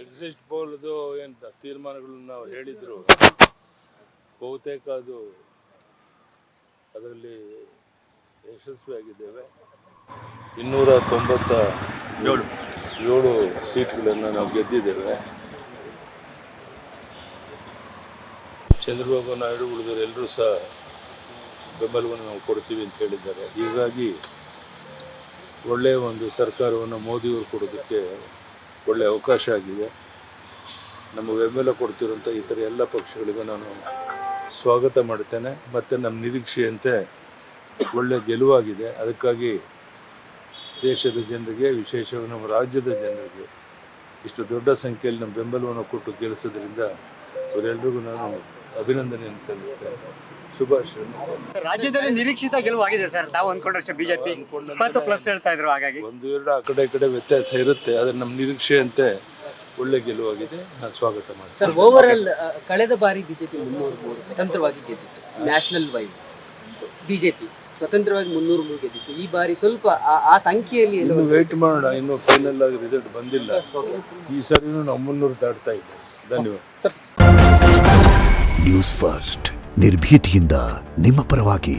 Exist ಪೋಲ್ದು ಏನು ತೀರ್ಮಾನಗಳನ್ನ ನಾವು ಹೇಳಿದ್ರು ಬಹುತೇಕ ಅದರಲ್ಲಿ ಯಶಸ್ವಿಯಾಗಿದ್ದೇವೆ. 297 ಸೀಟ್ಗಳನ್ನು ನಾವು ಗೆದ್ದಿದ್ದೇವೆ. ಚಂದ್ರಬಾಬು ನಾಯ್ಡು ಉಳಿದವರು ಎಲ್ಲರೂ ಸಹ ಬೆಂಬಲವನ್ನು ನಾವು ಕೊಡ್ತೀವಿ ಅಂತ ಹೇಳಿದ್ದಾರೆ. ಹೀಗಾಗಿ ಒಳ್ಳೆಯ ಒಂದು ಸರ್ಕಾರವನ್ನು ಮೋದಿಯವರು ಕೊಡೋದಕ್ಕೆ ಒಳ್ಳೆಯ ಅವಕಾಶ ಆಗಿದೆ. ನಮ್ಮ ಬೆಂಬಲ ಕೊಡ್ತಿರೋಂಥ ಇತರ ಎಲ್ಲ ಪಕ್ಷಗಳಿಗೂ ನಾನು ಸ್ವಾಗತ ಮಾಡ್ತೇನೆ. ಮತ್ತು ನಮ್ಮ ನಿರೀಕ್ಷೆಯಂತೆ ಒಳ್ಳೆಯ ಗೆಲುವಾಗಿದೆ. ಅದಕ್ಕಾಗಿ ದೇಶದ ಜನರಿಗೆ, ವಿಶೇಷವಾಗಿ ನಮ್ಮ ರಾಜ್ಯದ ಜನರಿಗೆ ಇಷ್ಟು ದೊಡ್ಡ ಸಂಖ್ಯೆಯಲ್ಲಿ ನಮ್ಮ ಬೆಂಬಲವನ್ನು ಕೊಟ್ಟು ಗೆಲ್ಲಿಸೋದ್ರಿಂದ ಅವರೆಲ್ಲರಿಗೂ ನಾನು ಅಭಿನಂದನೆಯನ್ನು ಸಲ್ಲಿಸ್ತೇನೆ. ಶುಭಾಶಯ. ರಾಜ್ಯದಲ್ಲಿ ನಿರೀಕ್ಷಿತ ಗೆಲುವಾಗಿದೆ ಸರ್. ತಾವು ಅಂದ್ಕೊಂಡಷ್ಟು ಬಿಜೆಪಿ 20+ ಹೇಳ್ತಾ ಇದ್ರು. ಹಾಗಾಗಿ 1-2 ಆ ಕಡೆ ವ್ಯತ್ಯಾಸ ಇರುತ್ತೆ. ಆದರೆ ನಮ್ಮ ನಿರೀಕ್ಷೆಯಂತೆ ಒಳ್ಳೆ ಗೆಲುವಾಗಿದೆ. ನಾನು ಸ್ವಾಗತ ಮಾಡ್ತೀನಿ. ಸರ್, ಓವರ್ ಕಳೆದ ಬಾರಿ ಬಿಜೆಪಿ 303 ಸ್ವತಂತ್ರವಾಗಿ ಗೆದ್ದಿತ್ತು. ನ್ಯಾಷನಲ್ ವೈಡ್ ಬಿಜೆಪಿ ಸ್ವತಂತ್ರವಾಗಿ 303 ಗೆದ್ದಿತ್ತು. ಈ ಬಾರಿ ಸ್ವಲ್ಪ ಆ ಸಂಖ್ಯೆಯಲ್ಲಿ ಇನ್ನು ವೇಟ್ ಮಾಡೋಣ. ಇನ್ನು ಫೈನಲ್ ಆಗಿ ರಿಸಲ್ಟ್ ಬಂದಿಲ್ಲ. ಈ ಸರಿನೂ ನಾವು 300 ದಾಟ್ತಾ ಇದ್ದೇವೆ. ಧನ್ಯವಾದ. ನ್ಯೂಸ್ ಫಸ್ಟ್, ನಿರ್ಭೀತಿಯಿಂದ ನಿಮ್ಮ ಪರವಾಗಿ.